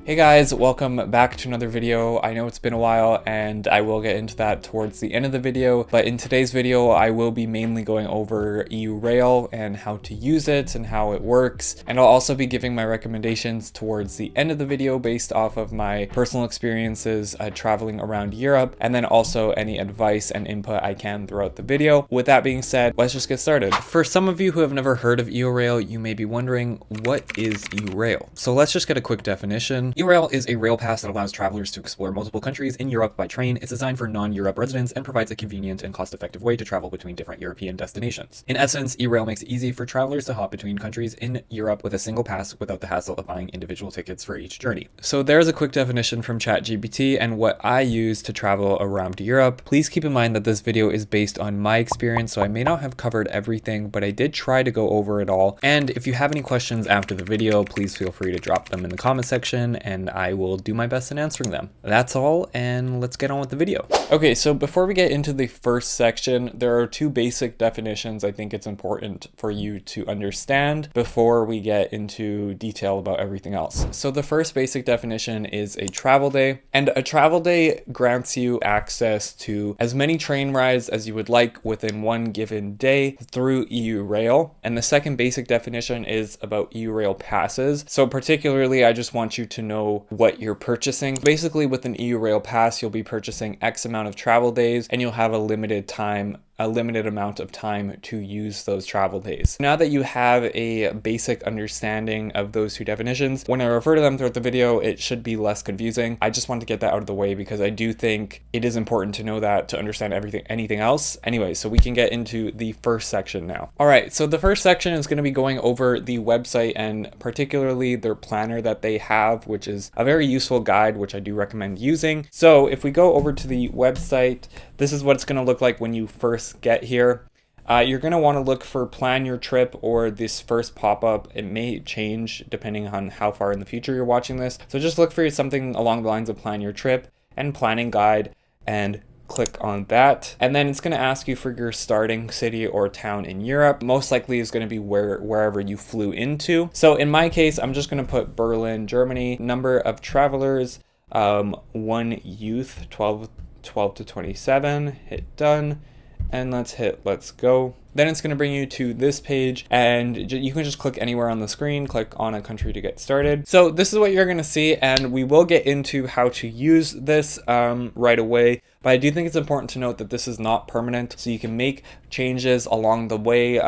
Hey guys, welcome back to another video. I know it's been a while and I will get into that towards the end of the video, but in today's video I will be mainly going over Eurail and how to use it and how it works, and I'll also be giving my recommendations towards the end of the video based off of my personal experiences traveling around Europe, and then also any advice and input I can throughout the video. With that being said, let's just get started. For some of you who have never heard of Eurail, you may be wondering, what is Eurail? So let's just get a quick definition. Eurail is a rail pass that allows travelers to explore multiple countries in Europe by train. It's designed for non-Europe residents and provides a convenient and cost-effective way to travel between different European destinations. In essence, Eurail makes it easy for travelers to hop between countries in Europe with a single pass without the hassle of buying individual tickets for each journey. So there's a quick definition from ChatGPT and what I use to travel around Europe. Please keep in mind that this video is based on my experience, so I may not have covered everything, but I did try to go over it all. And if you have any questions after the video, please feel free to drop them in the comment section and I will do my best in answering them. That's all, and let's get on with the video. Okay, so before we get into the first section, there are two basic definitions I think it's important for you to understand before we get into detail about everything else. So the first basic definition is a travel day, and a travel day grants you access to as many train rides as you would like within one given day through Eurail. And the second basic definition is about Eurail Passes. So particularly, I just want you to know what you're purchasing. Basically, with an Eurail Pass, you'll be purchasing X amount of travel days and you'll have a limited amount of time to use those travel days. Now that you have a basic understanding of those two definitions, when I refer to them throughout the video, it should be less confusing. I just want to get that out of the way because I do think it is important to know that to understand anything else. Anyway, so we can get into the first section now. All right, so the first section is going to be going over the website and particularly their planner that they have, which is a very useful guide, which I do recommend using. So if we go over to the website, this is what it's going to look like when you first get here. You're going to want to look for plan your trip or this first pop-up. It may change depending on how far in the future you're watching this. So just look for something along the lines of plan your trip and planning guide and click on that. And then it's going to ask you for your starting city or town in Europe. Most likely is going to be wherever you flew into. So in my case, I'm just going to put Berlin, Germany. Number of travelers, one youth, 12 to 27. Hit done. And let's hit let's go. Then it's going to bring you to this page and you can just click anywhere on the screen, click on a country to get started. So this is what you're going to see, and we will get into how to use this right away. But I do think it's important to note that this is not permanent, so you can make changes along the way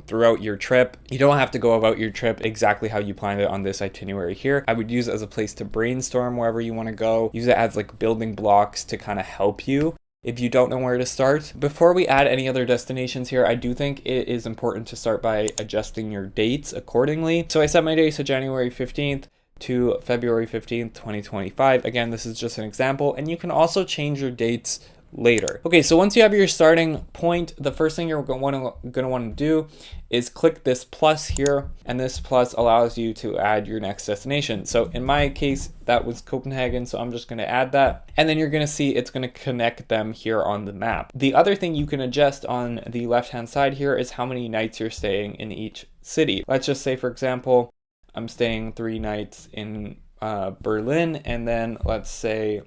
throughout your trip. You don't have to go about your trip exactly how you planned it on this itinerary here. I would use it as a place to brainstorm wherever you want to go. Use it as like building blocks to kind of help you if you don't know where to start. Before we add any other destinations here, I do think it is important to start by adjusting your dates accordingly. So I set my dates to January 15th to February 15th, 2025. Again, this is just an example, and you can also change your dates later. Okay, so once you have your starting point, the first thing you're going to want to do is click this plus here, and this plus allows you to add your next destination. So in my case, that was Copenhagen, so I'm just going to add that, and then you're going to see it's going to connect them here on the map. The other thing you can adjust on the left hand side here is how many nights you're staying in each city. Let's just say, for example, I'm staying 3 nights in Berlin, and then let's say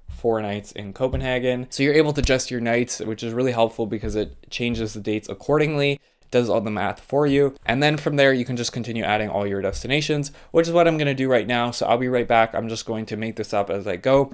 4 nights in Copenhagen. So you're able to adjust your nights, which is really helpful because it changes the dates accordingly, does all the math for you. And then from there, you can just continue adding all your destinations, which is what I'm going to do right now. So I'll be right back. I'm just going to make this up as I go.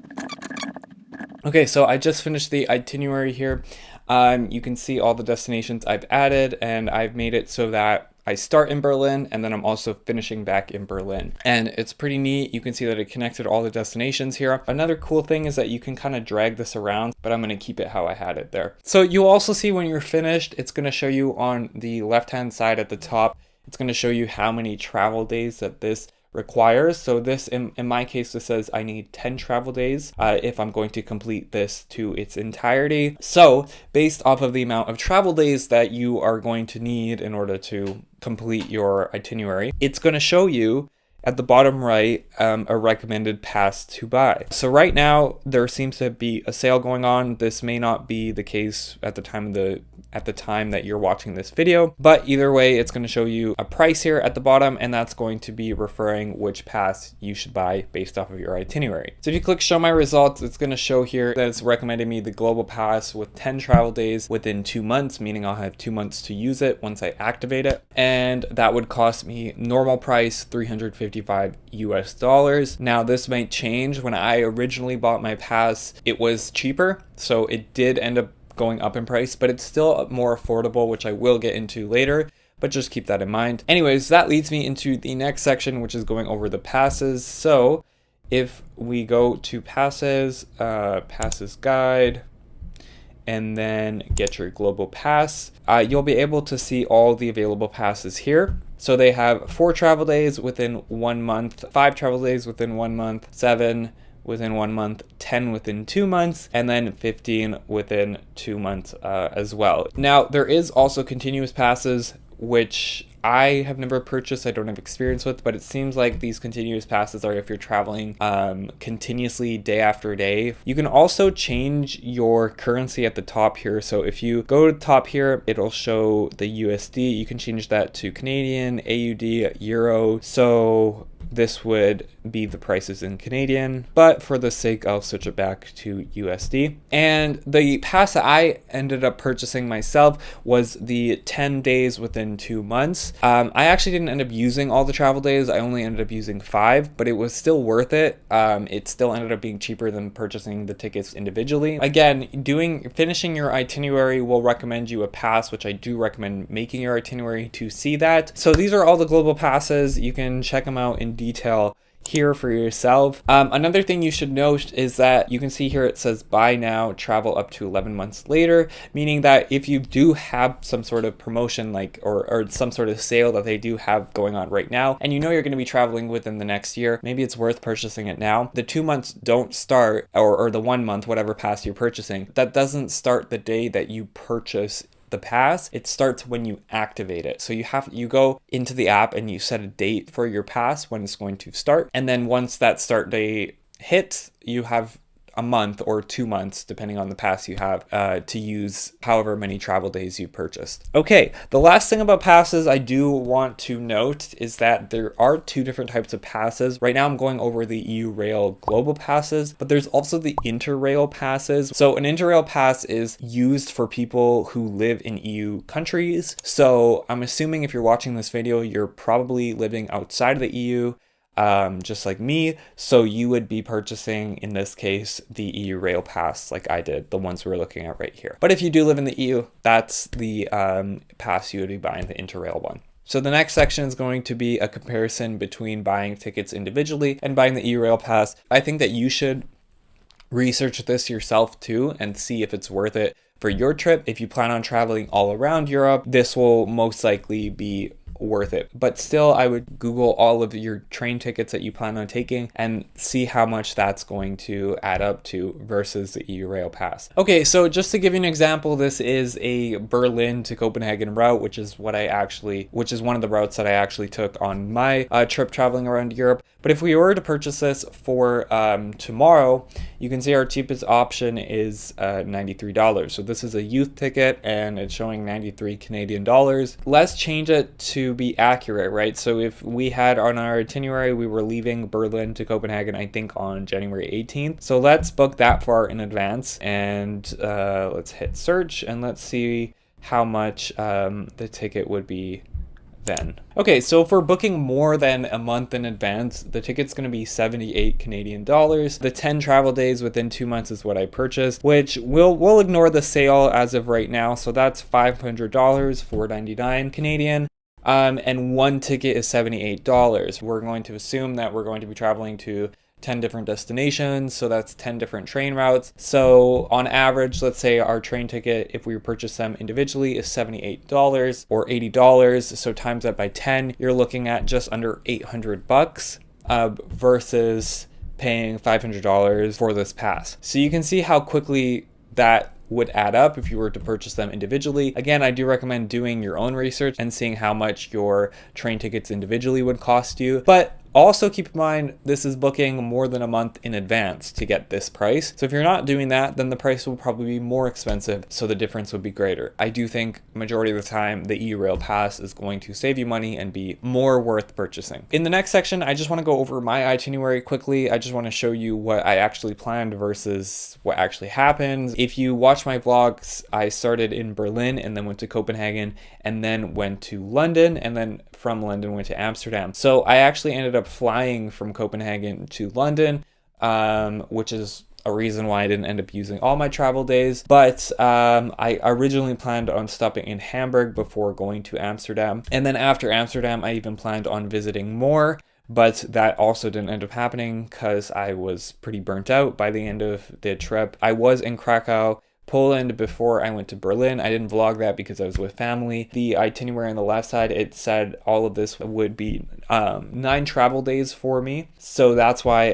Okay, so I just finished the itinerary here. You can see all the destinations I've added, and I've made it so that I start in Berlin and then I'm also finishing back in Berlin. And it's pretty neat. You can see that it connected all the destinations here. Another cool thing is that you can kind of drag this around, but I'm going to keep it how I had it there. So you'll also see when you're finished, it's going to show you on the left-hand side at the top, it's going to show you how many travel days that this requires. So this, in my case, this says I need 10 travel days if I'm going to complete this to its entirety. So based off of the amount of travel days that you are going to need in order to complete your itinerary, it's going to show you at the bottom right, a recommended pass to buy. So right now there seems to be a sale going on. This may not be the case at the time that you're watching this video, but either way, it's going to show you a price here at the bottom, and that's going to be referring which pass you should buy based off of your itinerary. So if you click show my results, it's going to show here that it's recommended me the global pass with 10 travel days within 2 months, meaning I'll have 2 months to use it once I activate it. And that would cost me normal price $355 US. Now this might change. When I originally bought my pass, it was cheaper, so it did end up going up in price, but it's still more affordable, which I will get into later, but just keep that in mind. Anyways, that leads me into the next section, which is going over the passes. So if we go to passes, passes guide, and then get your global pass, you'll be able to see all the available passes here. So they have 4 travel days within 1 month, 5 travel days within 1 month, 7 within 1 month, 10 within 2 months, and then 15 within 2 months as well. Now, there is also continuous passes, which I have never purchased, I don't have experience with, but it seems like these continuous passes are if you're traveling continuously day after day. You can also change your currency at the top here. So if you go to the top here, it'll show the USD. You can change that to Canadian, AUD, Euro. So this would be the prices in Canadian, but for the sake, I'll switch it back to USD. And the pass that I ended up purchasing myself was the 10 days within 2 months. I actually didn't end up using all the travel days. I only ended up using 5, but it was still worth it. It still ended up being cheaper than purchasing the tickets individually. Again, finishing your itinerary will recommend you a pass, which I do recommend making your itinerary to see that. So these are all the global passes. You can check them out in detail here for yourself. Another thing you should note is that you can see here it says buy now, travel up to 11 months later, meaning that if you do have some sort of promotion or some sort of sale that they do have going on right now, and you know you're going to be traveling within the next year, maybe it's worth purchasing it now. The 2 months don't start, or the 1 month, whatever pass you're purchasing, that doesn't start the day that you purchase the pass. It starts when you activate it. So you go into the app and you set a date for your pass when it's going to start. And then once that start date hits, you have a month or 2 months, depending on the pass you have, to use however many travel days you purchased. Okay, the last thing about passes I do want to note is that there are 2 different types of passes. Right now I'm going over the Eurail global passes, but there's also the Interrail passes. So an Interrail pass is used for people who live in EU countries. So I'm assuming if you're watching this video, you're probably living outside of the EU, just like me, so you would be purchasing, in this case, the Eurail Pass like I did, the ones we're looking at right here. But if you do live in the EU, that's the pass you would be buying, the Interrail one. So the next section is going to be a comparison between buying tickets individually and buying the Eurail Pass. I think that you should research this yourself too and see if it's worth it for your trip. If you plan on traveling all around Europe, this will most likely be worth it. But still, I would Google all of your train tickets that you plan on taking and see how much that's going to add up to versus the Eurail Pass. Okay, so just to give you an example, this is a Berlin to Copenhagen route, which is one of the routes that I actually took on my trip traveling around Europe. But if we were to purchase this for tomorrow, you can see our cheapest option is $93. So this is a youth ticket and it's showing 93 Canadian dollars. Let's change it to be accurate, right? So if we had on our itinerary, we were leaving Berlin to Copenhagen, I think on January 18th. So let's book that far in advance and let's hit search and let's see how much the ticket would be then. Okay, so for booking more than a month in advance, the ticket's going to be 78 Canadian dollars. The 10 travel days within 2 months is what I purchased, which we'll ignore the sale as of right now. So that's $500, $499 Canadian. And one ticket is $78. We're going to assume that we're going to be traveling to 10 different destinations, so that's 10 different train routes. So on average, let's say our train ticket, if we purchase them individually, is $78 or $80. So times that by 10, you're looking at just under $800 versus paying $500 for this pass. So you can see how quickly that would add up if you were to purchase them individually. Again, I do recommend doing your own research and seeing how much your train tickets individually would cost you. But Also keep in mind, this is booking more than a month in advance to get this price. So if you're not doing that, then the price will probably be more expensive, so the difference would be greater. I do think majority of the time the Eurail Pass is going to save you money and be more worth purchasing. In the next section, I just want to go over my itinerary quickly. I just want to show you what I actually planned versus what actually happened. If you watch my vlogs, I started in Berlin and then went to Copenhagen and then went to London, and then from London went to Amsterdam. So I actually ended up flying from Copenhagen to London, which is a reason why I didn't end up using all my travel days. But I originally planned on stopping in Hamburg before going to Amsterdam. And then after Amsterdam, I even planned on visiting more, but that also didn't end up happening because I was pretty burnt out by the end of the trip. I was in Krakow, Poland before I went to Berlin. I didn't vlog that because I was with family. The itinerary on the left side, it said all of this would be 9 travel days for me. So that's why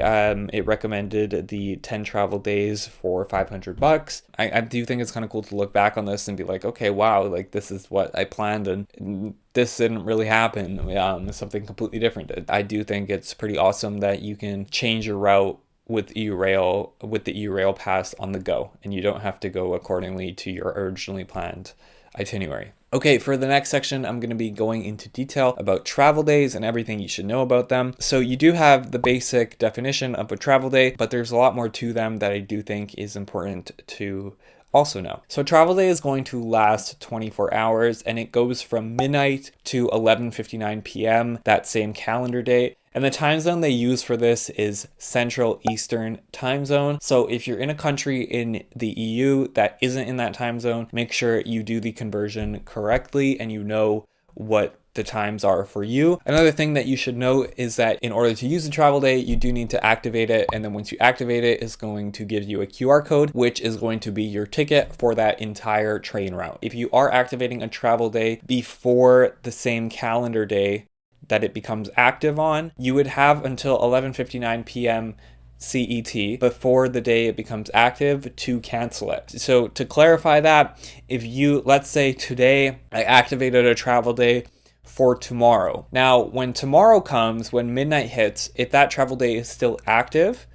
it recommended the 10 travel days for $500. I do think it's kind of cool to look back on this and be like, okay, wow, like this is what I planned and this didn't really happen. Something completely different. I do think it's pretty awesome that you can change your route with the Eurail Pass on the go, and you don't have to go accordingly to your originally planned itinerary. Okay, for the next section, I'm going to be going into detail about travel days and everything you should know about them. So you do have the basic definition of a travel day, but there's a lot more to them that I do think is important to also know. So travel day is going to last 24 hours, and it goes from midnight to 11:59 p.m. that same calendar day. And the time zone they use for this is Central Eastern time zone. So if you're in a country in the EU that isn't in that time zone, make sure you do the conversion correctly and you know what the times are for you. Another thing that you should know is that in order to use the travel day, you do need to activate it. And then once you activate it, it's going to give you a QR code, which is going to be your ticket for that entire train route. If you are activating a travel day before the same calendar day that it becomes active on, you would have until 11:59 p.m. CET before the day it becomes active to cancel it. So to clarify that, if you, let's say today I activated a travel day for tomorrow. Now, when tomorrow comes, when midnight hits, if that travel day is still active,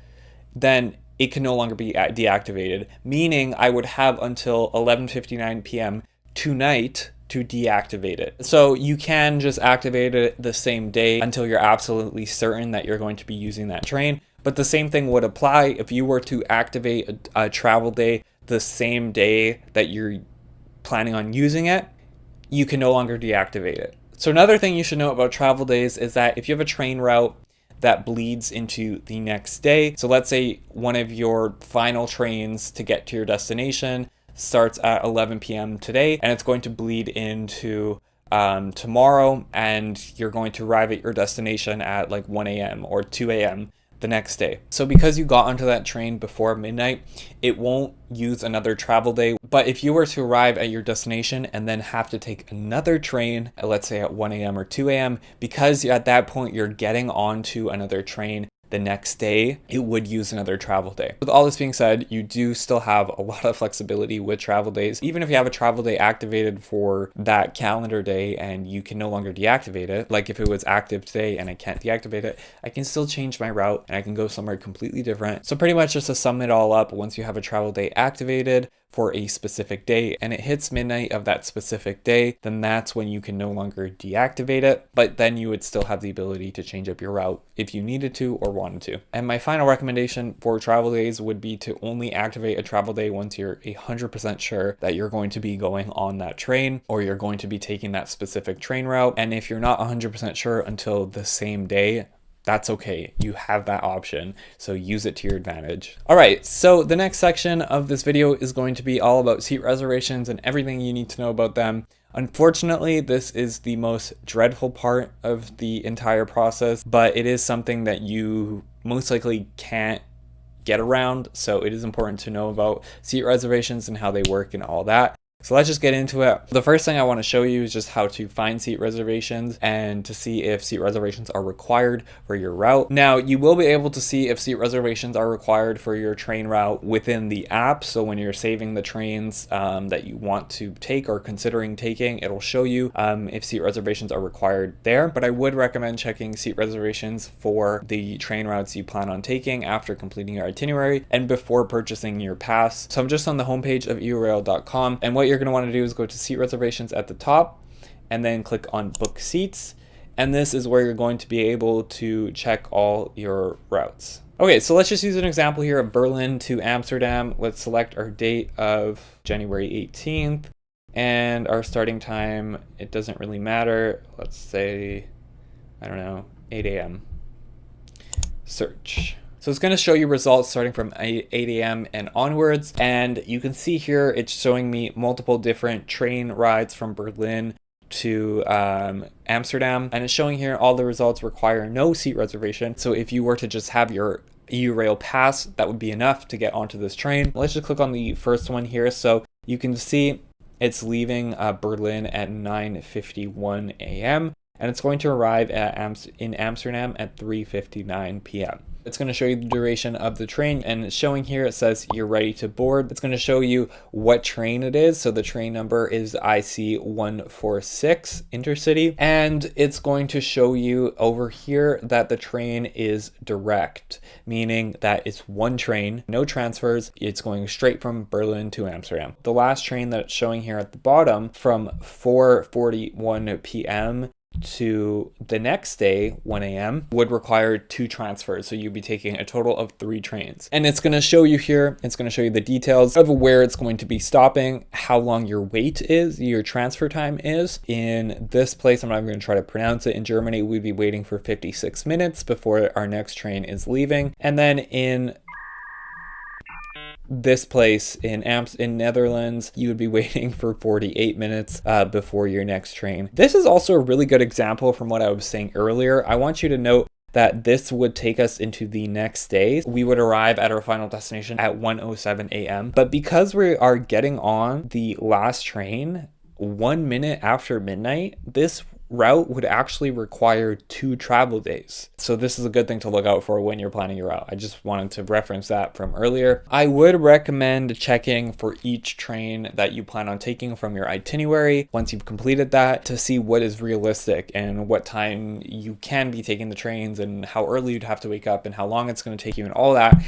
then it can no longer be deactivated, meaning I would have until 11:59 p.m. tonight to deactivate it. So you can just activate it the same day until you're absolutely certain that you're going to be using that train. But the same thing would apply if you were to activate a travel day the same day that you're planning on using it, you can no longer deactivate it. So another thing you should know about travel days is that if you have a train route that bleeds into the next day, so let's say one of your final trains to get to your destination starts at 11 p.m. today, and it's going to bleed into tomorrow, and you're going to arrive at your destination at like 1 a.m. or 2 a.m. the next day. So because you got onto that train before midnight, it won't use another travel day. But if you were to arrive at your destination and then have to take another train, let's say at 1 a.m. or 2 a.m., because at that point you're getting onto another train the next day, it would use another travel day. With all this being said, you do still have a lot of flexibility with travel days. Even if you have a travel day activated for that calendar day and you can no longer deactivate it, like if it was active today and I can't deactivate it, I can still change my route and I can go somewhere completely different. So pretty much just to sum it all up, once you have a travel day activated for a specific day and it hits midnight of that specific day, then that's when you can no longer deactivate it, but then you would still have the ability to change up your route if you needed to or wanted to. And my final recommendation for travel days would be to only activate a travel day once you're 100% sure that you're going to be going on that train or you're going to be taking that specific train route. And if you're not 100% sure until the same day, that's okay. You have that option, so use it to your advantage. All right, so the next section of this video is going to be all about seat reservations and everything you need to know about them. Unfortunately, this is the most dreadful part of the entire process, but it is something that you most likely can't get around, so it is important to know about seat reservations and how they work and all that. So let's just get into it. The first thing I want to show you is just how to find seat reservations and to see if seat reservations are required for your route. Now, you will be able to see if seat reservations are required for your train route within the app. So when you're saving the trains that you want to take or considering taking, it'll show you if seat reservations are required there. But I would recommend checking seat reservations for the train routes you plan on taking after completing your itinerary and before purchasing your pass. So I'm just on the homepage of eurail.com, and what you're going to want to do is go to seat reservations at the top and then click on book seats, and this is where you're going to be able to check all your routes. Okay, so let's just use an example here of Berlin to Amsterdam. Let's select our date of January 18th and our starting time. It doesn't really matter. Let's say, I don't know, 8 a.m. Search. So it's going to show you results starting from 8 a.m. and onwards. And you can see here, it's showing me multiple different train rides from Berlin to Amsterdam. And it's showing here all the results require no seat reservation. So if you were to just have your Eurail Pass, that would be enough to get onto this train. Let's just click on the first one here. So you can see it's leaving Berlin at 9:51 a.m. and it's going to arrive in Amsterdam at 3:59 p.m. It's going to show you the duration of the train, and it's showing here, it says you're ready to board. It's going to show you what train it is. So the train number is IC 146 Intercity, and it's going to show you over here that the train is direct, meaning that it's one train, no transfers. It's going straight from Berlin to Amsterdam. The last train that it's showing here at the bottom from 4:41 p.m. to the next day, 1 a.m., would require 2 transfers. So you'd be taking a total of 3 trains. And it's going to show you here, it's going to show you the details of where it's going to be stopping, how long your wait is, your transfer time is. In this place, I'm not even going to try to pronounce it. In Germany, we'd be waiting for 56 minutes before our next train is leaving. And then in this place in Netherlands, you would be waiting for 48 minutes before your next train. This is also a really good example from what I was saying earlier. I want you to note that this would take us into the next day. We would arrive at our final destination at 1:07 a.m. But because we are getting on the last train 1 minute after midnight, this route would actually require 2 travel days. So this is a good thing to look out for when you're planning your route. I just wanted to reference that from earlier. I would recommend checking for each train that you plan on taking from your itinerary once you've completed that to see what is realistic and what time you can be taking the trains and how early you'd have to wake up and how long it's going to take you and all that,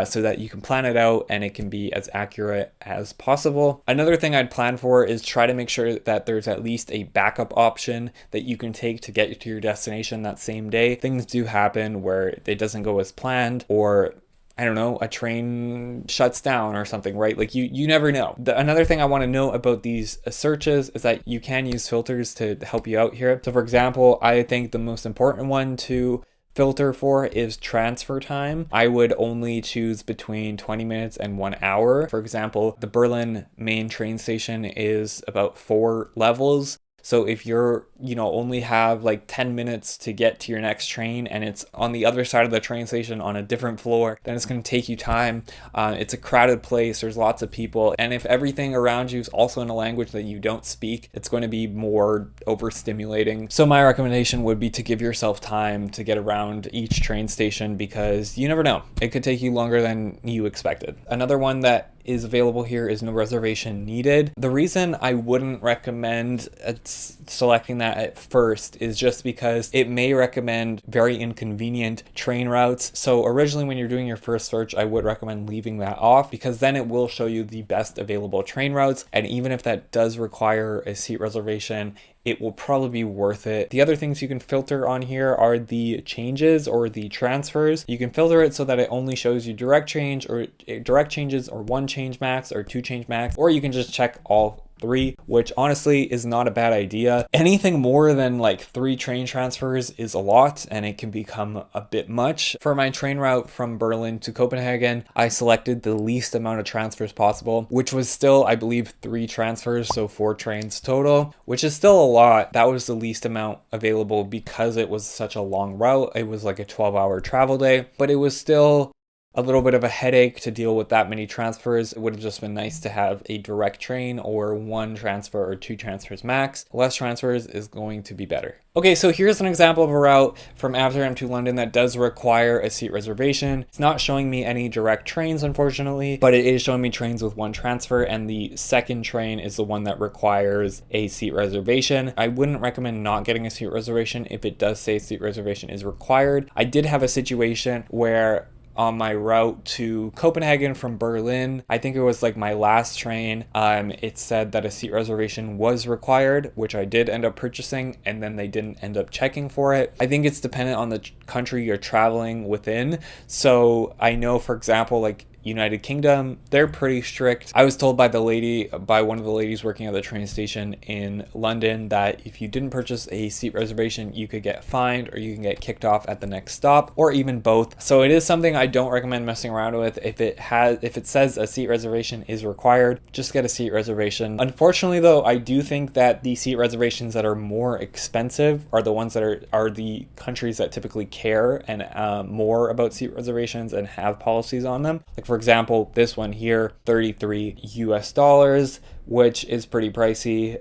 so that you can plan it out and it can be as accurate as possible. Another thing I'd plan for is try to make sure that there's at least a backup option that you can take to get you to your destination that same day. Things do happen where it doesn't go as planned, or I don't know, a train shuts down or something, right? Like you never know. Another thing I want to know about these searches is that you can use filters to help you out here. So for example, I think the most important one to filter for is transfer time. I would only choose between 20 minutes and 1 hour. For example, the Berlin main train station is about 4 levels. So if you're, only have like 10 minutes to get to your next train and it's on the other side of the train station on a different floor, then it's going to take you time. It's a crowded place. There's lots of people. And if everything around you is also in a language that you don't speak, it's going to be more overstimulating. So my recommendation would be to give yourself time to get around each train station, because you never know. It could take you longer than you expected. Another one that is available here is no reservation needed. The reason I wouldn't recommend selecting that at first is just because it may recommend very inconvenient train routes. So originally when you're doing your first search, I would recommend leaving that off, because then it will show you the best available train routes. And even if that does require a seat reservation, it will probably be worth it. The other things you can filter on here are the changes or the transfers. You can filter it so that it only shows you direct changes or 1 change max or 2 change max, or you can just check all 3, which honestly is not a bad idea. Anything more than like 3 train transfers is a lot, and it can become a bit much. For my train route from Berlin to Copenhagen, I selected the least amount of transfers possible, which was still, I believe, 3 transfers, so 4 trains total, which is still a lot. That was the least amount available because it was such a long route. It was like a 12-hour travel day, but it was still a little bit of a headache to deal with that many transfers. It would have just been nice to have a direct train or one transfer or two transfers max. Less transfers is going to be better. Okay, so here's an example of a route from Amsterdam to London that does require a seat reservation. It's not showing me any direct trains, unfortunately, but it is showing me trains with one transfer, and the second train is the one that requires a seat reservation. I wouldn't recommend not getting a seat reservation if it does say seat reservation is required. I did have a situation where on my route to Copenhagen from Berlin, I think it was like my last train, it said that a seat reservation was required, which I did end up purchasing, and then they didn't end up checking for it. I think it's dependent on the country you're traveling within. So I know, for example, like United Kingdom, they're pretty strict. I was told by one of the ladies working at the train station in London that if you didn't purchase a seat reservation, you could get fined or you can get kicked off at the next stop, or even both. So it is something I don't recommend messing around with. If it says a seat reservation is required, just get a seat reservation. Unfortunately though, I do think that the seat reservations that are more expensive are the ones that are the countries that typically care and more about seat reservations and have policies on them. Like for example, this one here, $33 US, which is pretty pricey.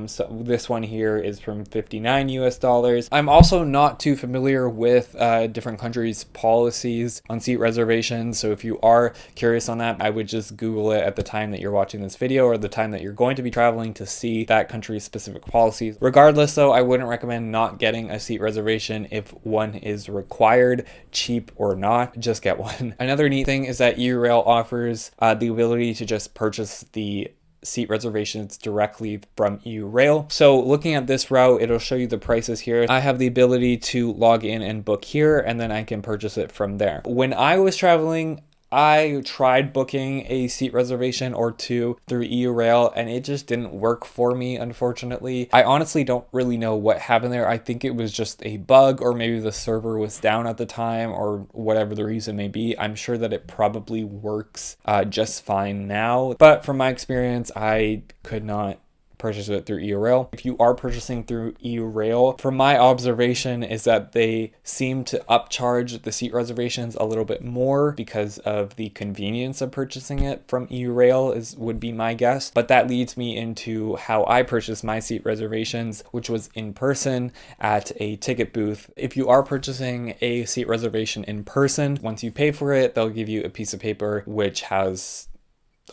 So this one here is from $59 US. I'm also not too familiar with different countries' policies on seat reservations. So if you are curious on that, I would just Google it at the time that you're watching this video or the time that you're going to be traveling to see that country's specific policies. Regardless though, I wouldn't recommend not getting a seat reservation if one is required, cheap or not, just get one. Another neat thing is that Eurail offers the ability to just purchase the seat reservations directly from Eurail. So looking at this route, it'll show you the prices here. I have the ability to log in and book here, and then I can purchase it from there. When I was traveling, I tried booking a seat reservation or two through Eurail and it just didn't work for me, unfortunately. I honestly don't really know what happened there. I think it was just a bug, or maybe the server was down at the time, or whatever the reason may be. I'm sure that it probably works just fine now, but from my experience, I could not purchase it through Eurail. If you are purchasing through Eurail, from my observation is that they seem to upcharge the seat reservations a little bit more because of the convenience of purchasing it from Eurail would be my guess. But that leads me into how I purchased my seat reservations, which was in person at a ticket booth. If you are purchasing a seat reservation in person, once you pay for it, they'll give you a piece of paper which has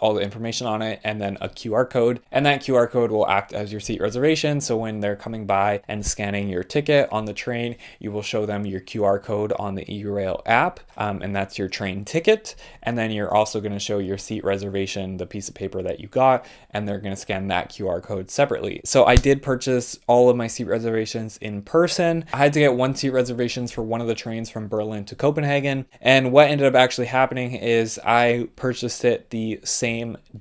all the information on it and then a QR code, and that QR code will act as your seat reservation. So when they're coming by and scanning your ticket on the train, you will show them your QR code on the Eurail app, and that's your train ticket. And then you're also going to show your seat reservation, the piece of paper that you got, and they're going to scan that QR code separately. So I did purchase all of my seat reservations in person. I had to get one seat reservations for one of the trains from Berlin to Copenhagen, and what ended up actually happening is I purchased it the same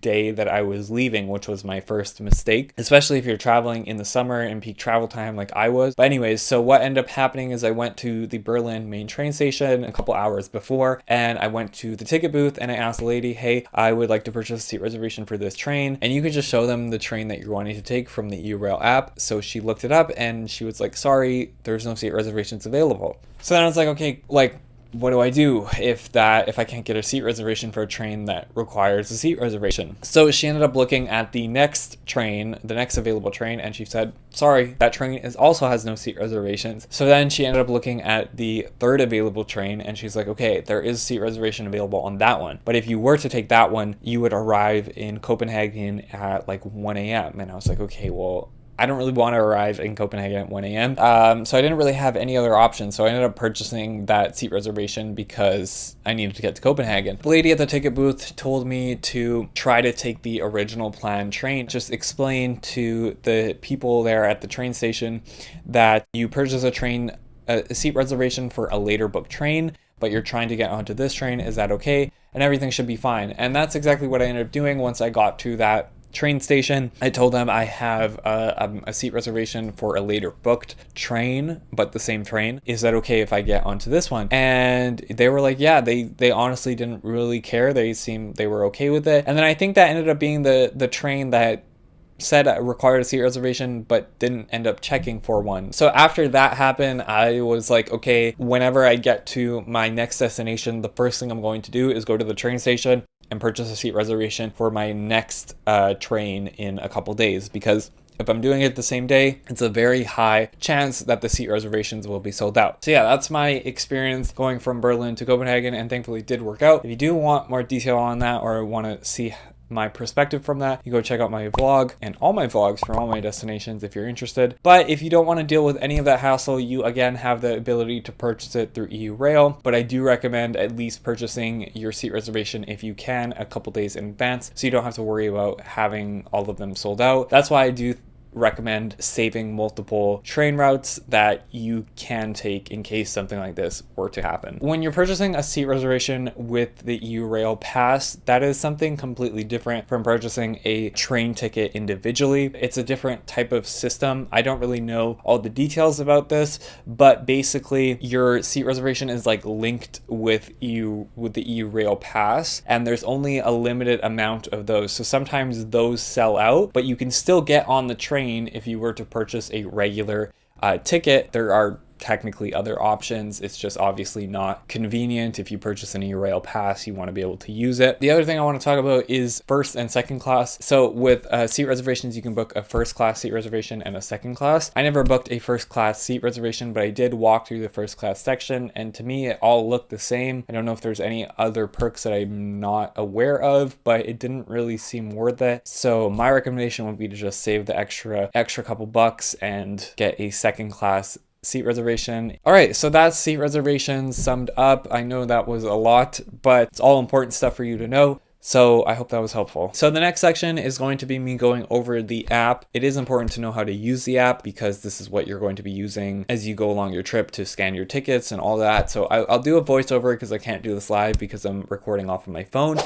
day that I was leaving, which was my first mistake, especially if you're traveling in the summer and peak travel time like I was. But anyways, so what ended up happening is I went to the Berlin main train station a couple hours before, and I went to the ticket booth and I asked the lady, hey, I would like to purchase a seat reservation for this train. And you can just show them the train that you're wanting to take from the Eurail app. So she looked it up and she was like, sorry, there's no seat reservations available. So then I was like, okay, like, what do I do if I can't get a seat reservation for a train that requires a seat reservation? So she ended up looking at the next train, the next available train, and she said, sorry, that train also has no seat reservations. So then she ended up looking at the third available train and she's like, okay, there is a seat reservation available on that one. But if you were to take that one, you would arrive in Copenhagen at like 1 a.m. And I was like, okay, well, I don't really want to arrive in Copenhagen at 1 a.m. So I didn't really have any other options. So I ended up purchasing that seat reservation because I needed to get to Copenhagen. The lady at the ticket booth told me to try to take the original planned train. Just explain to the people there at the train station that you purchase a seat reservation for a later booked train, but you're trying to get onto this train. Is that okay? And everything should be fine. And that's exactly what I ended up doing once I got to that train station. I told them I have a seat reservation for a later booked train, but the same train. Is that okay if I get onto this one? And they were like, yeah, they honestly didn't really care. They were okay with it. And then I think that ended up being the train that said I required a seat reservation but didn't end up checking for one. So after that happened, I was like, okay, whenever I get to my next destination, the first thing I'm going to do is go to the train station and purchase a seat reservation for my next train in a couple days, because if I'm doing it the same day, it's a very high chance that the seat reservations will be sold out. So yeah, that's my experience going from Berlin to Copenhagen, and thankfully it did work out. If you do want more detail on that or want to see my perspective from that, you go check out my vlog and all my vlogs from all my destinations if you're interested. But if you don't want to deal with any of that hassle, you again have the ability to purchase it through Eurail, but I do recommend at least purchasing your seat reservation if you can a couple days in advance, so you don't have to worry about having all of them sold out. That's why I do recommend saving multiple train routes that you can take in case something like this were to happen. When you're purchasing a seat reservation with the Eurail Pass, that is something completely different from purchasing a train ticket individually. It's a different type of system. I don't really know all the details about this, but basically your seat reservation is like linked with the Eurail Pass, and there's only a limited amount of those. So sometimes those sell out, but you can still get on the train if you were to purchase a regular ticket. There are technically other options. It's just obviously not convenient. If you purchase an Eurail Pass, you want to be able to use it. The other thing I want to talk about is first and second class. So with seat reservations, you can book a first class seat reservation and a second class. I never booked a first class seat reservation, but I did walk through the first class section, and to me it all looked the same. I don't know if there's any other perks that I'm not aware of, but it didn't really seem worth it. So my recommendation would be to just save the extra couple bucks and get a second class seat reservation. All right, so that's seat reservations summed up. I know that was a lot, but it's all important stuff for you to know. So I hope that was helpful. So the next section is going to be me going over the app. It is important to know how to use the app because this is what you're going to be using as you go along your trip to scan your tickets and all that. So I'll do a voiceover because I can't do this live because I'm recording off of my phone.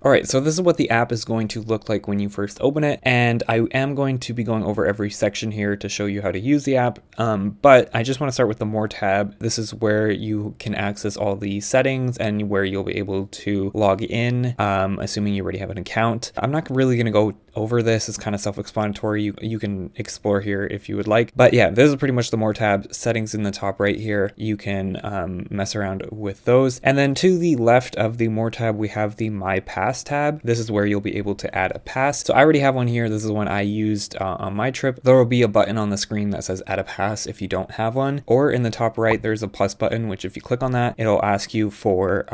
All right, so this is what the app is going to look like when you first open it, and I am going to be going over every section here to show you how to use the app, but I just want to start with the More tab. This is where you can access all the settings and where you'll be able to log in, assuming you already have an account. I'm not really going to go over this. It's kind of self-explanatory. You can explore here if you would like, but yeah, this is pretty much the More tab. Settings in the top right here. You can mess around with those, and then to the left of the More tab, we have the My Pass tab. This is where you'll be able to add a pass. So I already have one here. This is one I used on my trip. There will be a button on the screen that says add a pass if you don't have one, or in the top right there's a plus button, which if you click on that, it'll ask you for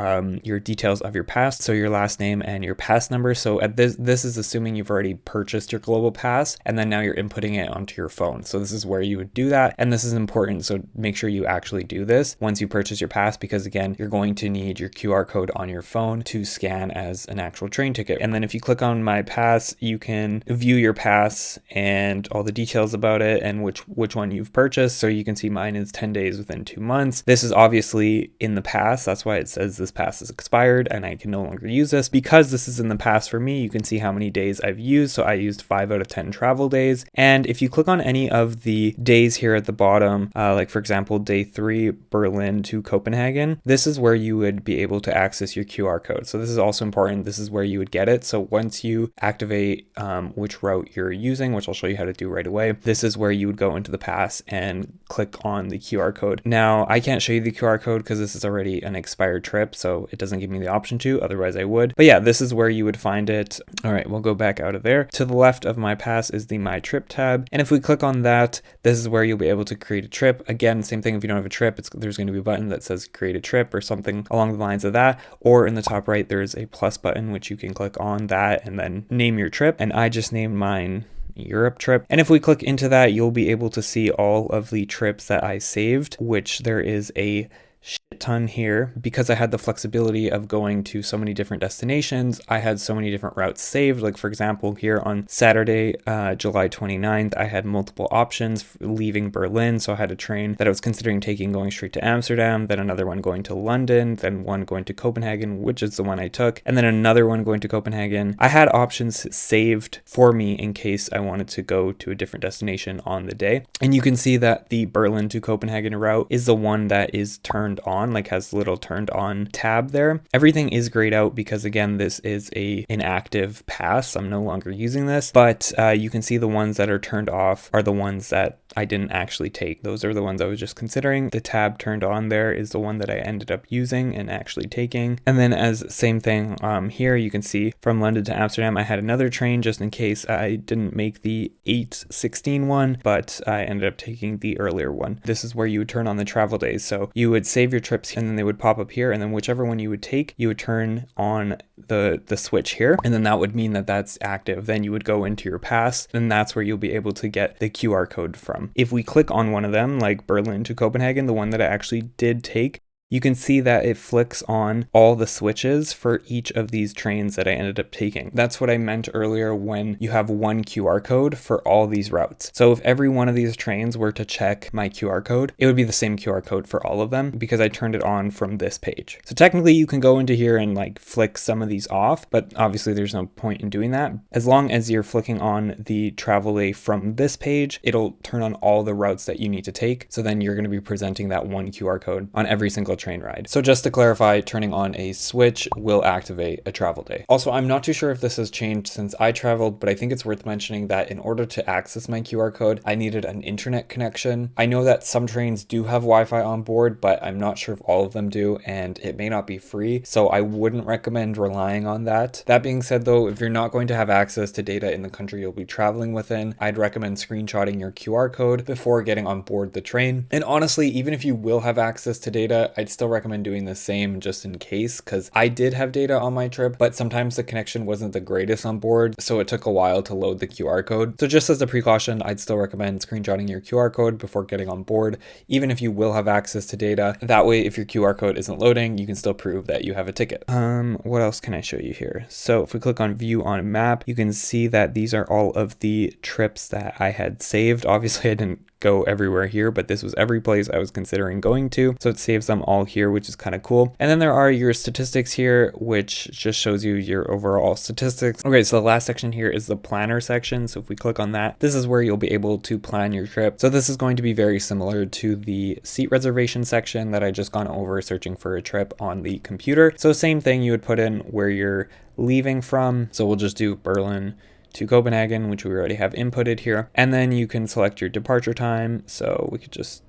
your details of your pass, so your last name and your pass number. So at this is assuming you've already purchased your global pass and then now you're inputting it onto your phone. So this is where you would do that, and this is important, so make sure you actually do this once you purchase your pass, because again, you're going to need your QR code on your phone to scan as an actual train ticket. And then if you click on My Pass, you can view your pass and all the details about it and which one you've purchased. So you can see mine is 10 days within 2 months. This is obviously in the past. That's why it says this pass is expired and I can no longer use this. Because this is in the past for me, you can see how many days I've used. So I used 5 out of 10 travel days. And if you click on any of the days here at the bottom, like for example, day 3, Berlin to Copenhagen, this is where you would be able to access your QR code. So this is also important. This is where you would get it. So once you activate which route you're using, which I'll show you how to do right away, this is where you would go into the pass and click on the QR code. Now, I can't show you the QR code because this is already an expired trip, so it doesn't give me the option to, otherwise I would. But yeah, this is where you would find it. All right, we'll go back out of there. To the left of My Pass is the My Trip tab. And if we click on that, this is where you'll be able to create a trip. Again, same thing if you don't have a trip, there's going to be a button that says create a trip or something along the lines of that. Or in the top right, there's a plus button, which you can click on that and then name your trip. And I just named mine Europe trip. And if we click into that, you'll be able to see all of the trips that I saved, which there is a shit ton here. Because I had the flexibility of going to so many different destinations, I had so many different routes saved. Like for example, here on Saturday, July 29th, I had multiple options for leaving Berlin. So I had a train that I was considering taking going straight to Amsterdam, then another one going to London, then one going to Copenhagen, which is the one I took, and then another one going to Copenhagen. I had options saved for me in case I wanted to go to a different destination on the day. And you can see that the Berlin to Copenhagen route is the one that is turned on. on, like has a little turned on tab there. Everything is grayed out because again, this is a inactive pass. I'm no longer using this, but you can see the ones that are turned off are the ones that I didn't actually take. Those are the ones I was just considering. The tab turned on there is the one that I ended up using and actually taking. And then as same thing here, you can see from London to Amsterdam, I had another train just in case I didn't make the 8:16 one, but I ended up taking the earlier one. This is where you would turn on the travel days. So you would save your trips and then they would pop up here, and then whichever one you would take, you would turn on the switch here, and then that would mean that that's active. Then you would go into your pass, and that's where you'll be able to get the QR code from. If we click on one of them, like Berlin to Copenhagen, the one that I actually did take, you can see that it flicks on all the switches for each of these trains that I ended up taking. That's what I meant earlier when you have one QR code for all these routes. So if every one of these trains were to check my QR code, it would be the same QR code for all of them because I turned it on from this page. So technically you can go into here and like flick some of these off, but obviously there's no point in doing that. As long as you're flicking on the travel day from this page, it'll turn on all the routes that you need to take. So then you're going to be presenting that one QR code on every single train ride. So just to clarify, turning on a switch will activate a travel day. Also, I'm not too sure if this has changed since I traveled, but I think it's worth mentioning that in order to access my QR code, I needed an internet connection. I know that some trains do have Wi-Fi on board, but I'm not sure if all of them do, and it may not be free, so I wouldn't recommend relying on that. That being said though, if you're not going to have access to data in the country you'll be traveling within, I'd recommend screenshotting your QR code before getting on board the train. And honestly, even if you will have access to data, I'd still recommend doing the same just in case, because I did have data on my trip, but sometimes the connection wasn't the greatest on board, so it took a while to load the QR code. So just as a precaution, I'd still recommend screenshotting your QR code before getting on board, even if you will have access to data. That way, if your QR code isn't loading, you can still prove that you have a ticket. What else can I show you here? So if we click on view on map, you can see that these are all of the trips that I had saved. Obviously, I didn't go everywhere here, but this was every place I was considering going to. So it saves them all here, which is kind of cool. And then there are your statistics here, which just shows you your overall statistics. Okay, so the last section here is the planner section. So if we click on that, this is where you'll be able to plan your trip. So this is going to be very similar to the seat reservation section that I just gone over searching for a trip on the computer. So same thing, you would put in where you're leaving from. So we'll just do Berlin to Copenhagen, which we already have inputted here. And then you can select your departure time. So we could just,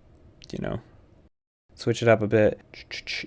switch it up a bit.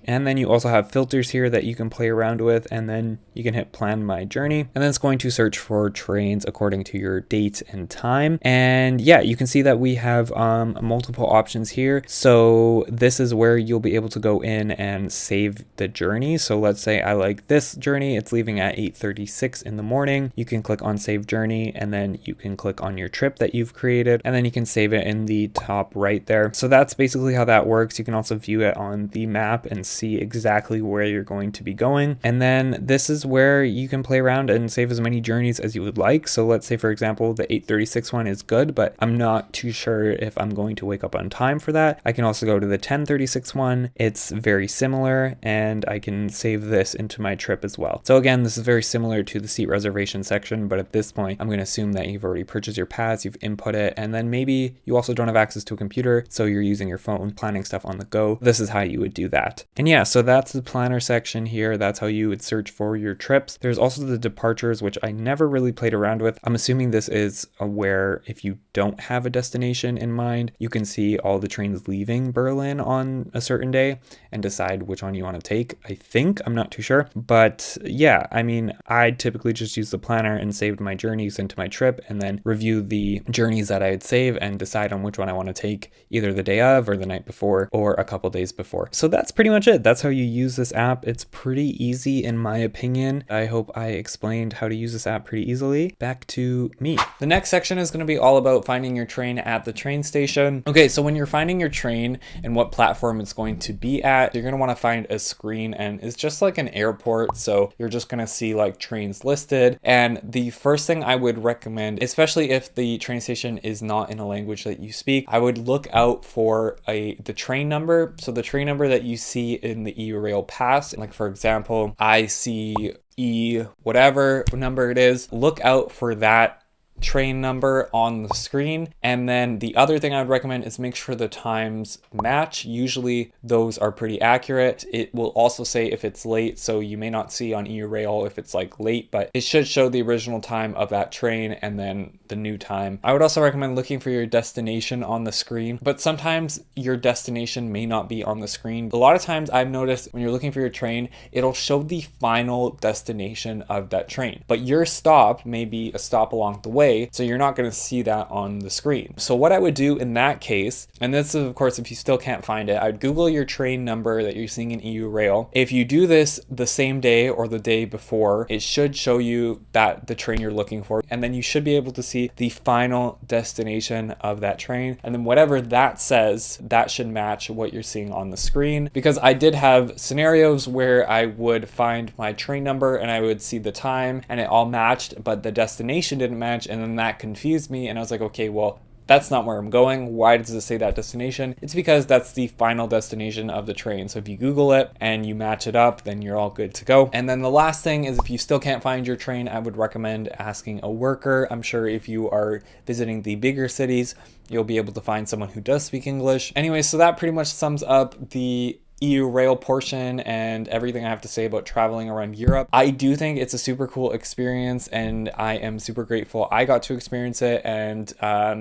And then you also have filters here that you can play around with, and then you can hit plan my journey, and then it's going to search for trains according to your date and time. And yeah, you can see that we have multiple options here. So this is where you'll be able to go in and save the journey. So let's say I like this journey, it's leaving at 8:36 in the morning. You can click on save journey, and then you can click on your trip that you've created, and then you can save it in the top right there. So that's basically how that works. You can also view it on the map and see exactly where you're going to be going. And then this is where you can play around and save as many journeys as you would like. So let's say, for example, the 8:36 one is good, but I'm not too sure if I'm going to wake up on time for that. I can also go to the 10:36 one. It's very similar, and I can save this into my trip as well. So again, this is very similar to the seat reservation section, but at this point, I'm going to assume that you've already purchased your pass, you've input it, and then maybe you also don't have access to a computer, so you're using your phone, planning stuff on the go. This is how you would do that. And yeah, so that's the planner section here. That's how you would search for your trips. There's also the departures, which I never really played around with. I'm assuming this is where if you don't have a destination in mind, you can see all the trains leaving Berlin on a certain day and decide which one you want to take. I think, I'm not too sure. But yeah, I mean, I typically just use the planner and saved my journeys into my trip, and then review the journeys that I'd save and decide on which one I want to take either the day of or the night before or a couple days before. So that's pretty much it. That's how you use this app. It's pretty easy in my opinion. I hope I explained how to use this app pretty easily. Back to me. The next section is going to be all about finding your train at the train station. Okay, so when you're finding your train and what platform it's going to be at, you're going to want to find a screen, and it's just like an airport. So you're just going to see like trains listed. And the first thing I would recommend, especially if the train station is not in a language that you speak, I would look out for the train number. So the train number that you see in the Eurail Pass, like for example, I see E whatever number it is, look out for that train number on the screen. And then the other thing I would recommend is make sure the times match. Usually those are pretty accurate. It will also say if it's late, so you may not see on Eurail if it's like late, but it should show the original time of that train and then the new time. I would also recommend looking for your destination on the screen, but sometimes your destination may not be on the screen. A lot of times I've noticed when you're looking for your train, it'll show the final destination of that train, but your stop may be a stop along the way, so you're not going to see that on the screen. So what I would do in that case, and this is of course if you still can't find it, I'd Google your train number that you're seeing in Eurail. If you do this the same day or the day before, it should show you that the train you're looking for, and then you should be able to see the final destination of that train, and then whatever that says, that should match what you're seeing on the screen. Because I did have scenarios where I would find my train number and I would see the time and it all matched, but the destination didn't match, and then that confused me, and I was like, okay, well, that's not where I'm going. Why does it say that destination? It's because that's the final destination of the train. So if you Google it and you match it up, then you're all good to go. And then the last thing is if you still can't find your train, I would recommend asking a worker. I'm sure if you are visiting the bigger cities, you'll be able to find someone who does speak English. Anyway, so that pretty much sums up the Eurail portion and everything I have to say about traveling around Europe. I do think it's a super cool experience and I am super grateful I got to experience it, and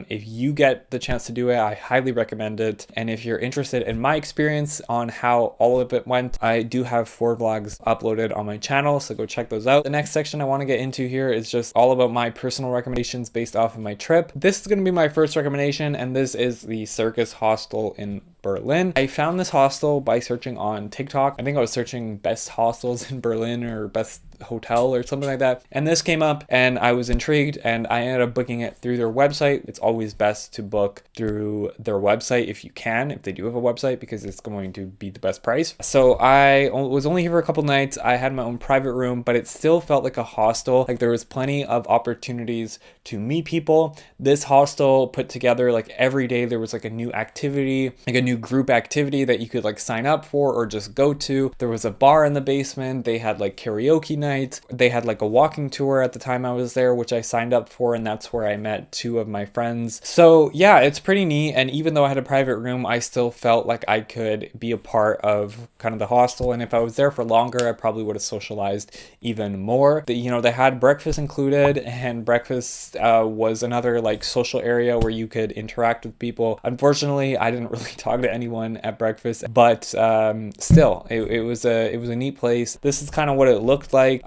if you get the chance to do it, I highly recommend it. And if you're interested in my experience on how all of it went, I do have 4 vlogs uploaded on my channel, so go check those out. The next section I want to get into here is just all about my personal recommendations based off of my trip. This is going to be my first recommendation, and this is the Circus Hostel in Berlin. I found this hostel by searching on TikTok. I think I was searching best hostels in Berlin or best hotel or something like that, and this came up and I was intrigued and I ended up booking it through their website. It's always best to book through their website if you can, if they do have a website, because it's going to be the best price. So I was only here for a couple nights. I had my own private room, but it still felt like a hostel. Like there was plenty of opportunities to meet people. This hostel put together like every day there was like a new activity, like a new group activity that you could like sign up for or just go to. There was a bar in the basement. They had like karaoke night. They had like a walking tour at the time I was there, which I signed up for, and that's where I met 2 of my friends. So yeah, it's pretty neat. And even though I had a private room, I still felt like I could be a part of kind of the hostel. And if I was there for longer, I probably would have socialized even more. You know, they had breakfast included, and breakfast was another like social area where you could interact with people. Unfortunately, I didn't really talk to anyone at breakfast, but still, it was a neat place. This is kind of what it looked like.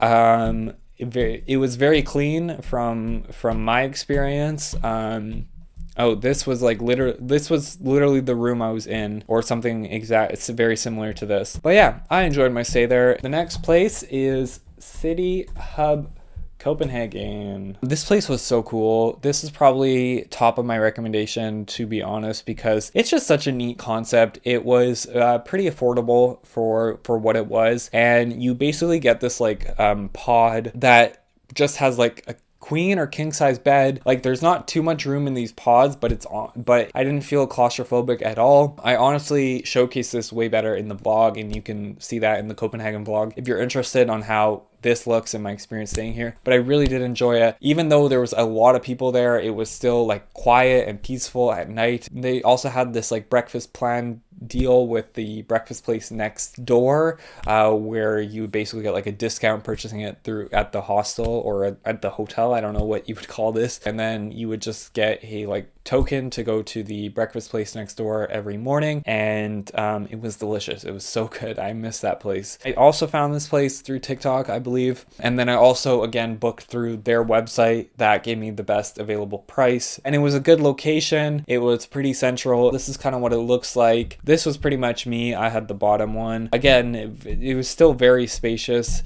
It was very clean from my experience. Oh, this was literally the room I was in, or something exact. It's very similar to this. But yeah, I enjoyed my stay there. The next place is City Hub Copenhagen. This place was so cool. This is probably top of my recommendation, to be honest, because it's just such a neat concept. It was pretty affordable for what it was, and you basically get this like pod that just has like a queen or king size bed. Like there's not too much room in these pods, but I didn't feel claustrophobic at all. I honestly showcased this way better in the vlog, and you can see that in the Copenhagen vlog if you're interested on how this looks and my experience staying here. But I really did enjoy it. Even though there was a lot of people there, it was still like quiet and peaceful at night. They also had this like breakfast plan deal with the breakfast place next door, where you basically get like a discount purchasing it through at the hostel or at the hotel. I don't know what you would call this. And then you would just get a like token to go to the breakfast place next door every morning, and it was delicious. It was so good. I miss that place. I also found this place through TikTok, I believe, and then I also again booked through their website. That gave me the best available price, and it was a good location. It was pretty central. This is kind of what it looks like. This was pretty much me. I had the bottom one. Again, it was still very spacious.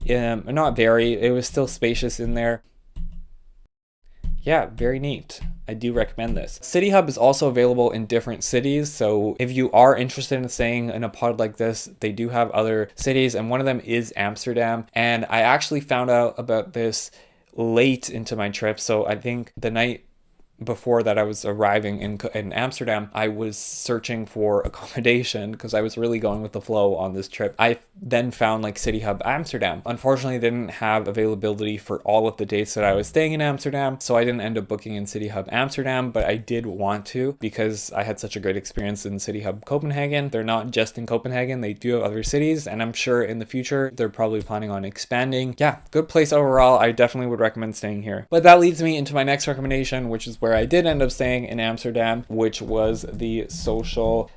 Not very, it was still spacious in there. Yeah, very neat. I do recommend this. City Hub is also available in different cities, so if you are interested in staying in a pod like this, they do have other cities, and one of them is Amsterdam. And I actually found out about this late into my trip, so I think the night before that I was arriving in Amsterdam, I was searching for accommodation because I was really going with the flow on this trip. I then found like City Hub Amsterdam. Unfortunately, they didn't have availability for all of the dates that I was staying in Amsterdam, so I didn't end up booking in City Hub Amsterdam, but I did want to because I had such a great experience in City Hub Copenhagen. They're not just in Copenhagen, they do have other cities, and I'm sure in the future they're probably planning on expanding. Yeah, good place overall. I definitely would recommend staying here. But that leads me into my next recommendation, which is where I did end up staying in Amsterdam, which was the Social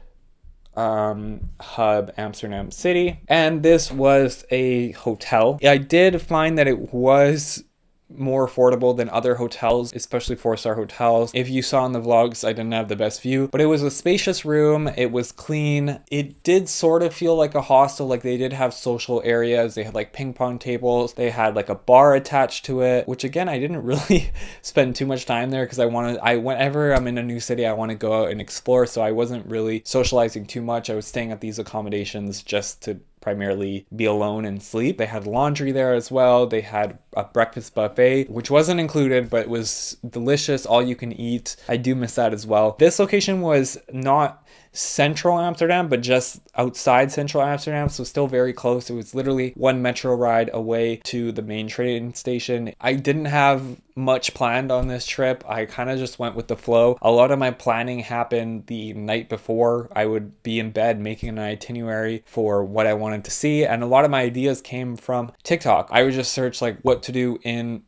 Hub Amsterdam City. And this was a hotel. I did find that it was more affordable than other hotels, especially 4-star hotels. If you saw in the vlogs, I didn't have the best view, but it was a spacious room. It was clean. It did sort of feel like a hostel. Like they did have social areas. They had like ping pong tables. They had like a bar attached to it, which again, I didn't really spend too much time there because whenever I'm in a new city, I want to go out and explore. So I wasn't really socializing too much. I was staying at these accommodations just to primarily be alone and sleep. They had laundry there as well. They had a breakfast buffet, which wasn't included, but it was delicious, all you can eat. I do miss that as well. This location was not central Amsterdam, but just outside central Amsterdam, so still very close. It was literally one metro ride away to the main train station. I didn't have much planned on this trip. I kind of just went with the flow. A lot of my planning happened the night before. I would be in bed making an itinerary for what I wanted to see, and a lot of my ideas came from TikTok. I would just search like what to do in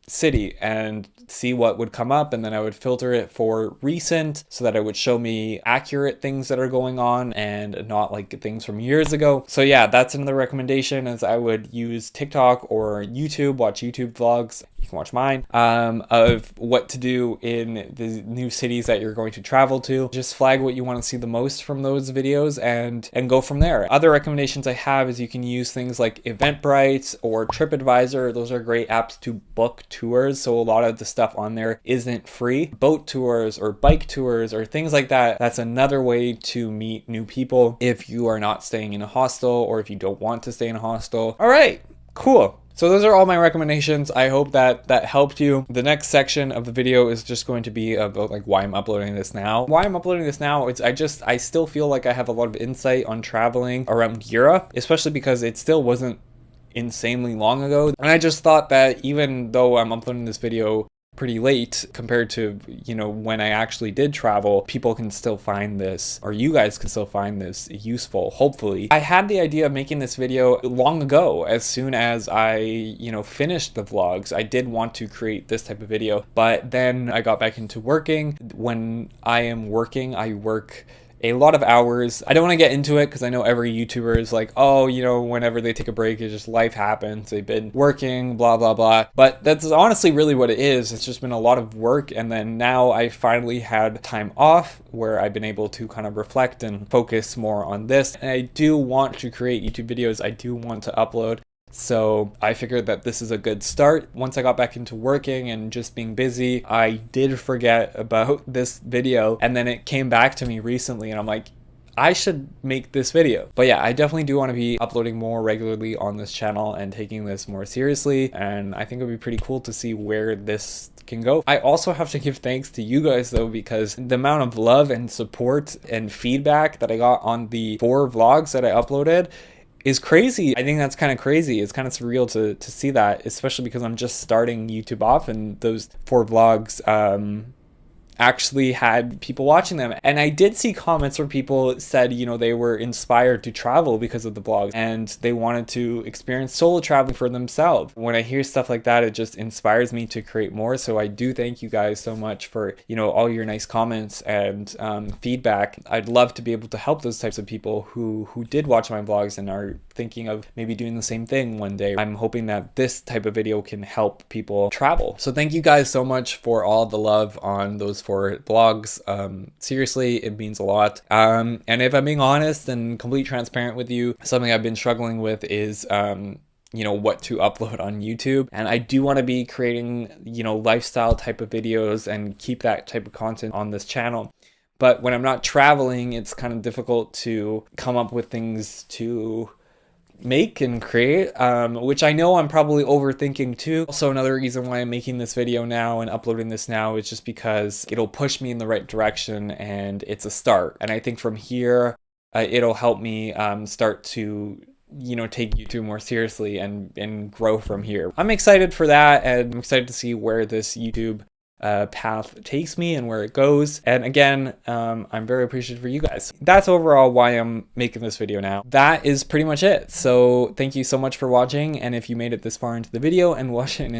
city and see what would come up, and then I would filter it for recent so that it would show me accurate things that are going on and not like things from years ago. So yeah, that's another recommendation, is I would use TikTok or YouTube, watch YouTube vlogs. You can watch mine, of what to do in the new cities that you're going to travel to. Just flag what you want to see the most from those videos and go from there. Other recommendations I have is you can use things like Eventbrite or TripAdvisor. Those are great apps to book tours. So a lot of the stuff on there isn't free. Boat tours or bike tours or things like that. That's another way to meet new people if you are not staying in a hostel or if you don't want to stay in a hostel. All right, cool. So those are all my recommendations. I hope that helped you. The next section of the video is just going to be about like why I'm uploading this now. Why I'm uploading this now is I still feel like I have a lot of insight on traveling around Europe, especially because it still wasn't insanely long ago. And I just thought that even though I'm uploading this video pretty late compared to, you know, when I actually did travel, people can still find this, or you guys can still find this useful, hopefully. I had the idea of making this video long ago. As soon as I, you know, finished the vlogs, I did want to create this type of video, but then I got back into working. When I am working, I work a lot of hours. I don't want to get into it because I know every YouTuber is like, oh, you know, whenever they take a break, it's just life happens. They've been working, blah, blah, blah. But that's honestly really what it is. It's just been a lot of work. And then now I finally had time off where I've been able to kind of reflect and focus more on this. And I do want to create YouTube videos. I do want to upload. So I figured that this is a good start. Once I got back into working and just being busy, I did forget about this video, and then it came back to me recently and I'm like, I should make this video. But yeah, I definitely do want to be uploading more regularly on this channel and taking this more seriously, and I think it would be pretty cool to see where this can go. I also have to give thanks to you guys though, because the amount of love and support and feedback that I got on the 4 vlogs that I uploaded is crazy. I think that's kind of crazy. It's kind of surreal to see that, especially because I'm just starting YouTube off, and those 4 vlogs actually had people watching them. And I did see comments where people said, you know, they were inspired to travel because of the vlogs and they wanted to experience solo traveling for themselves. When I hear stuff like that, it just inspires me to create more. So I do thank you guys so much for, you know, all your nice comments and feedback. I'd love to be able to help those types of people who did watch my vlogs and are thinking of maybe doing the same thing one day. I'm hoping that this type of video can help people travel. So thank you guys so much for all the love on those 4 vlogs. Seriously, it means a lot. And if I'm being honest and completely transparent with you, something I've been struggling with is you know, what to upload on YouTube. And I do want to be creating, you know, lifestyle type of videos and keep that type of content on this channel. But when I'm not traveling, it's kind of difficult to come up with things to make and create, which I know I'm probably overthinking too. Also, another reason why I'm making this video now and uploading this now is just because it'll push me in the right direction and it's a start. And I think from here, it'll help me start to take YouTube more seriously and grow from here. I'm excited for that, and I'm excited to see where this YouTube path takes me and where it goes. And again, I'm very appreciative for you guys. That's overall why I'm making this video now. That is pretty much it. So thank you so much for watching. And if you made it this far into the video and watched it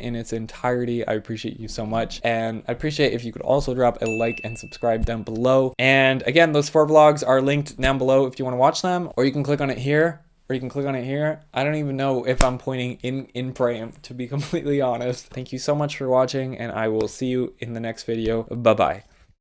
in its entirety, I appreciate you so much. And I appreciate if you could also drop a like and subscribe down below. And again, those 4 vlogs are linked down below if you want to watch them, or you can click on it here. Or you can click on it here. I don't even know if I'm pointing in frame, to be completely honest. Thank you so much for watching, and I will see you in the next video. Bye-bye.